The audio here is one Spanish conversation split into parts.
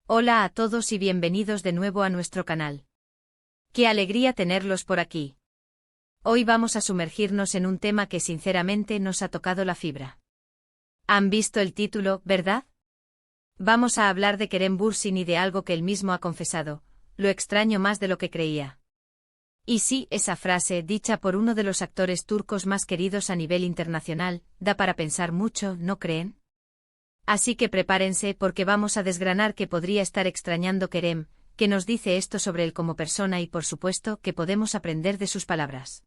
Hola a todos y bienvenidos de nuevo a nuestro canal. Qué alegría tenerlos por aquí. Hoy vamos a sumergirnos en un tema que sinceramente nos ha tocado la fibra. ¿Han visto el título, verdad? Vamos a hablar de Kerem Bürsin y de algo que él mismo ha confesado: lo extraño más de lo que creía. Y sí, esa frase, dicha por uno de los actores turcos más queridos a nivel internacional, da para pensar mucho, ¿no creen? Así que prepárense porque vamos a desgranar qué podría estar extrañando Kerem, qué nos dice esto sobre él como persona y por supuesto qué podemos aprender de sus palabras.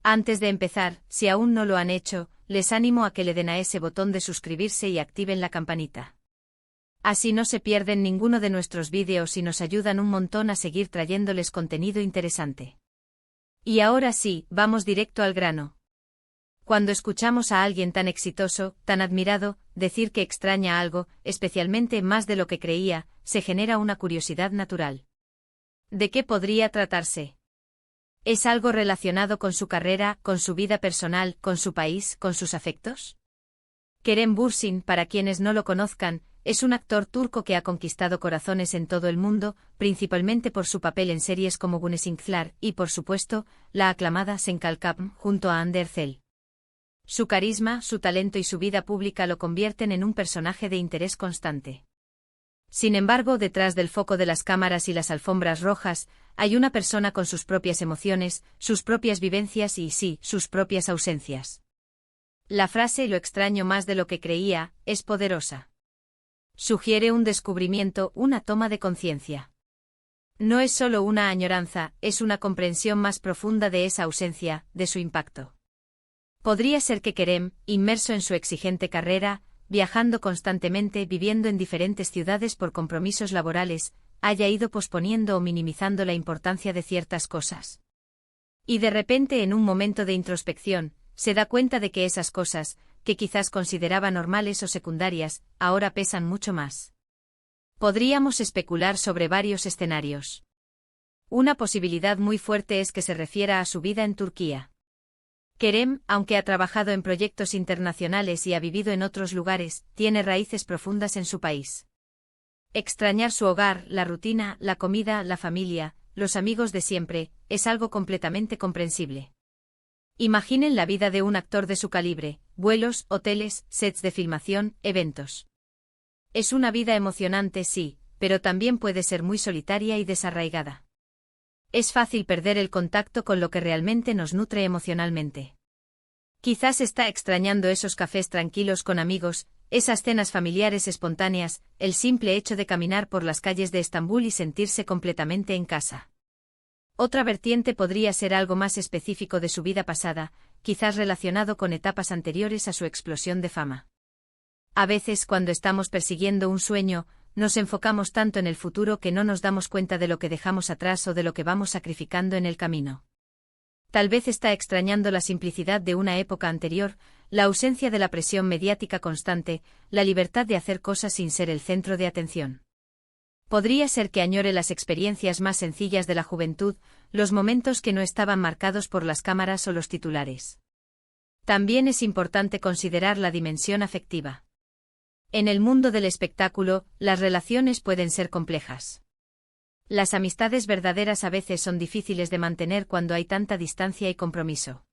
Antes de empezar, si aún no lo han hecho, les animo a que le den a ese botón de suscribirse y activen la campanita. Así no se pierden ninguno de nuestros vídeos y nos ayudan un montón a seguir trayéndoles contenido interesante. Y ahora sí, vamos directo al grano. Cuando escuchamos a alguien tan exitoso, tan admirado, decir que extraña algo, especialmente más de lo que creía, se genera una curiosidad natural. ¿De qué podría tratarse? ¿Es algo relacionado con su carrera, con su vida personal, con su país, con sus afectos? Kerem Bürsin, para quienes no lo conozcan, es un actor turco que ha conquistado corazones en todo el mundo, principalmente por su papel en series como Güneşinkler y, por supuesto, la aclamada Sen Kalkam, junto a Hande Erçel. Su carisma, su talento y su vida pública lo convierten en un personaje de interés constante. Sin embargo, detrás del foco de las cámaras y las alfombras rojas, hay una persona con sus propias emociones, sus propias vivencias y, sí, sus propias ausencias. La frase "lo extraño más de lo que creía" es poderosa. Sugiere un descubrimiento, una toma de conciencia. No es solo una añoranza, es una comprensión más profunda de esa ausencia, de su impacto. Podría ser que Kerem, inmerso en su exigente carrera, viajando constantemente, viviendo en diferentes ciudades por compromisos laborales, haya ido posponiendo o minimizando la importancia de ciertas cosas. Y de repente, en un momento de introspección, se da cuenta de que esas cosas, que quizás consideraba normales o secundarias, ahora pesan mucho más. Podríamos especular sobre varios escenarios. Una posibilidad muy fuerte es que se refiera a su vida en Turquía. Kerem, aunque ha trabajado en proyectos internacionales y ha vivido en otros lugares, tiene raíces profundas en su país. Extrañar su hogar, la rutina, la comida, la familia, los amigos de siempre, es algo completamente comprensible. Imaginen la vida de un actor de su calibre: vuelos, hoteles, sets de filmación, eventos. Es una vida emocionante, sí, pero también puede ser muy solitaria y desarraigada. Es fácil perder el contacto con lo que realmente nos nutre emocionalmente. Quizás está extrañando esos cafés tranquilos con amigos, esas cenas familiares espontáneas, el simple hecho de caminar por las calles de Estambul y sentirse completamente en casa. Otra vertiente podría ser algo más específico de su vida pasada, quizás relacionado con etapas anteriores a su explosión de fama. A veces, cuando estamos persiguiendo un sueño, nos enfocamos tanto en el futuro que no nos damos cuenta de lo que dejamos atrás o de lo que vamos sacrificando en el camino. Tal vez está extrañando la simplicidad de una época anterior, la ausencia de la presión mediática constante, la libertad de hacer cosas sin ser el centro de atención. Podría ser que añore las experiencias más sencillas de la juventud, los momentos que no estaban marcados por las cámaras o los titulares. También es importante considerar la dimensión afectiva. En el mundo del espectáculo, las relaciones pueden ser complejas. Las amistades verdaderas a veces son difíciles de mantener cuando hay tanta distancia y compromiso.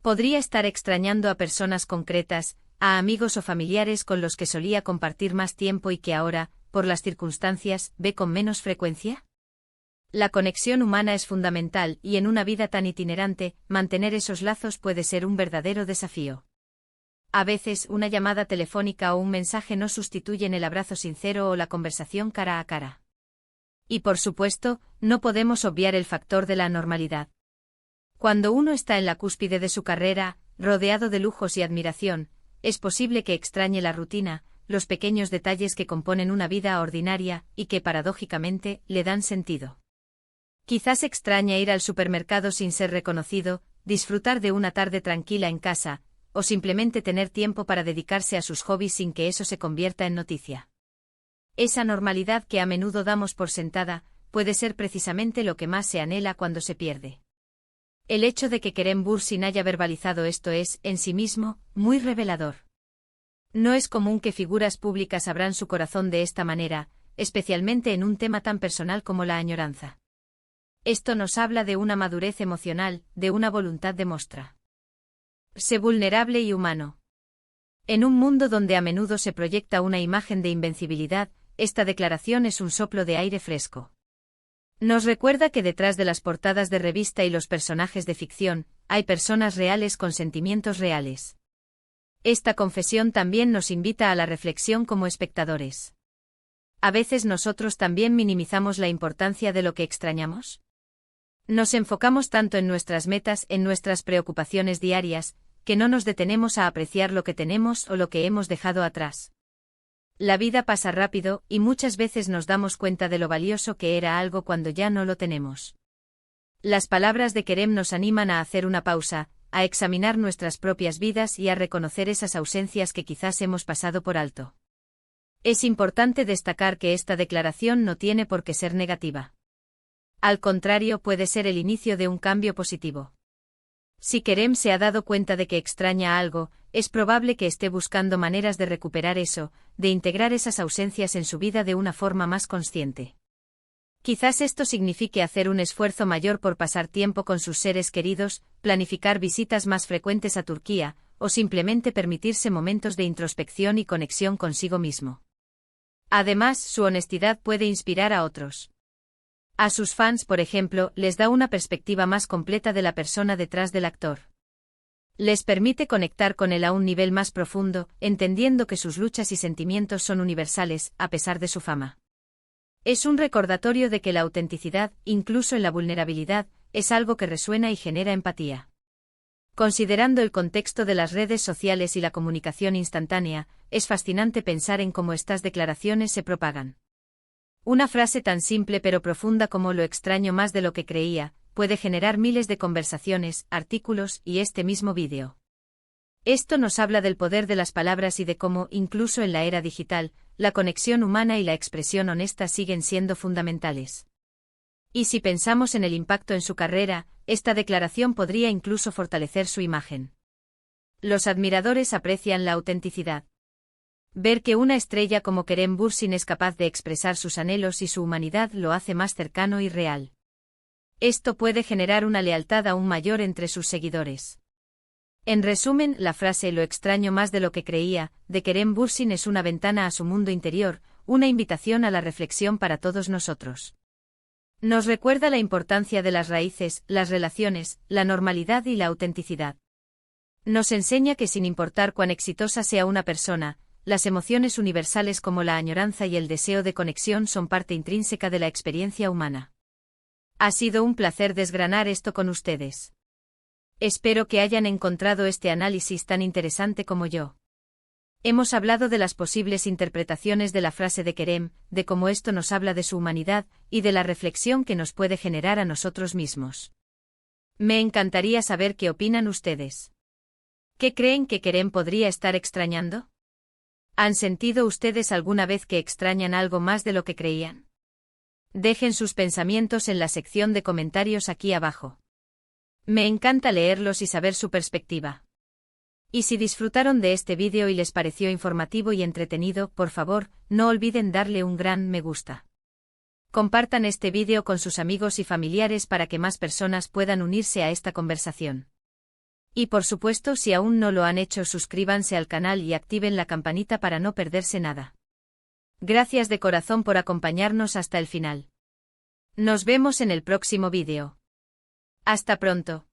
Podría estar extrañando a personas concretas, a amigos o familiares con los que solía compartir más tiempo y que ahora, por las circunstancias, ve con menos frecuencia. La conexión humana es fundamental y en una vida tan itinerante, mantener esos lazos puede ser un verdadero desafío. A veces, una llamada telefónica o un mensaje no sustituyen el abrazo sincero o la conversación cara a cara. Y por supuesto, no podemos obviar el factor de la normalidad. Cuando uno está en la cúspide de su carrera, rodeado de lujos y admiración, es posible que extrañe la rutina, los pequeños detalles que componen una vida ordinaria y que, paradójicamente, le dan sentido. Quizás extraña ir al supermercado sin ser reconocido, disfrutar de una tarde tranquila en casa, o simplemente tener tiempo para dedicarse a sus hobbies sin que eso se convierta en noticia. Esa normalidad que a menudo damos por sentada, puede ser precisamente lo que más se anhela cuando se pierde. El hecho de que Kerem Bürsin haya verbalizado esto es, en sí mismo, muy revelador. No es común que figuras públicas abran su corazón de esta manera, especialmente en un tema tan personal como la añoranza. Esto nos habla de una madurez emocional, de una voluntad de mostrar. Sé vulnerable y humano. En un mundo donde a menudo se proyecta una imagen de invencibilidad, esta declaración es un soplo de aire fresco. Nos recuerda que detrás de las portadas de revista y los personajes de ficción, hay personas reales con sentimientos reales. Esta confesión también nos invita a la reflexión como espectadores. ¿A veces nosotros también minimizamos la importancia de lo que extrañamos? Nos enfocamos tanto en nuestras metas, en nuestras preocupaciones diarias, que no nos detenemos a apreciar lo que tenemos o lo que hemos dejado atrás. La vida pasa rápido, y muchas veces nos damos cuenta de lo valioso que era algo cuando ya no lo tenemos. Las palabras de Kerem nos animan a hacer una pausa, a examinar nuestras propias vidas y a reconocer esas ausencias que quizás hemos pasado por alto. Es importante destacar que esta declaración no tiene por qué ser negativa. Al contrario, puede ser el inicio de un cambio positivo. Si Kerem se ha dado cuenta de que extraña algo, es probable que esté buscando maneras de recuperar eso, de integrar esas ausencias en su vida de una forma más consciente. Quizás esto signifique hacer un esfuerzo mayor por pasar tiempo con sus seres queridos, planificar visitas más frecuentes a Turquía, o simplemente permitirse momentos de introspección y conexión consigo mismo. Además, su honestidad puede inspirar a otros. A sus fans, por ejemplo, les da una perspectiva más completa de la persona detrás del actor. Les permite conectar con él a un nivel más profundo, entendiendo que sus luchas y sentimientos son universales, a pesar de su fama. Es un recordatorio de que la autenticidad, incluso en la vulnerabilidad, es algo que resuena y genera empatía. Considerando el contexto de las redes sociales y la comunicación instantánea, es fascinante pensar en cómo estas declaraciones se propagan. Una frase tan simple pero profunda como "lo extraño más de lo que creía", puede generar miles de conversaciones, artículos y este mismo vídeo. Esto nos habla del poder de las palabras y de cómo, incluso en la era digital, la conexión humana y la expresión honesta siguen siendo fundamentales. Y si pensamos en el impacto en su carrera, esta declaración podría incluso fortalecer su imagen. Los admiradores aprecian la autenticidad. Ver que una estrella como Kerem Bürsin es capaz de expresar sus anhelos y su humanidad lo hace más cercano y real. Esto puede generar una lealtad aún mayor entre sus seguidores. En resumen, la frase "lo extraño más de lo que creía" de Kerem Bürsin es una ventana a su mundo interior, una invitación a la reflexión para todos nosotros. Nos recuerda la importancia de las raíces, las relaciones, la normalidad y la autenticidad. Nos enseña que sin importar cuán exitosa sea una persona, las emociones universales como la añoranza y el deseo de conexión son parte intrínseca de la experiencia humana. Ha sido un placer desgranar esto con ustedes. Espero que hayan encontrado este análisis tan interesante como yo. Hemos hablado de las posibles interpretaciones de la frase de Kerem, de cómo esto nos habla de su humanidad, y de la reflexión que nos puede generar a nosotros mismos. Me encantaría saber qué opinan ustedes. ¿Qué creen que Kerem podría estar extrañando? ¿Han sentido ustedes alguna vez que extrañan algo más de lo que creían? Dejen sus pensamientos en la sección de comentarios aquí abajo. Me encanta leerlos y saber su perspectiva. Y si disfrutaron de este vídeo y les pareció informativo y entretenido, por favor, no olviden darle un gran me gusta. Compartan este vídeo con sus amigos y familiares para que más personas puedan unirse a esta conversación. Y por supuesto, si aún no lo han hecho, suscríbanse al canal y activen la campanita para no perderse nada. Gracias de corazón por acompañarnos hasta el final. Nos vemos en el próximo vídeo. Hasta pronto.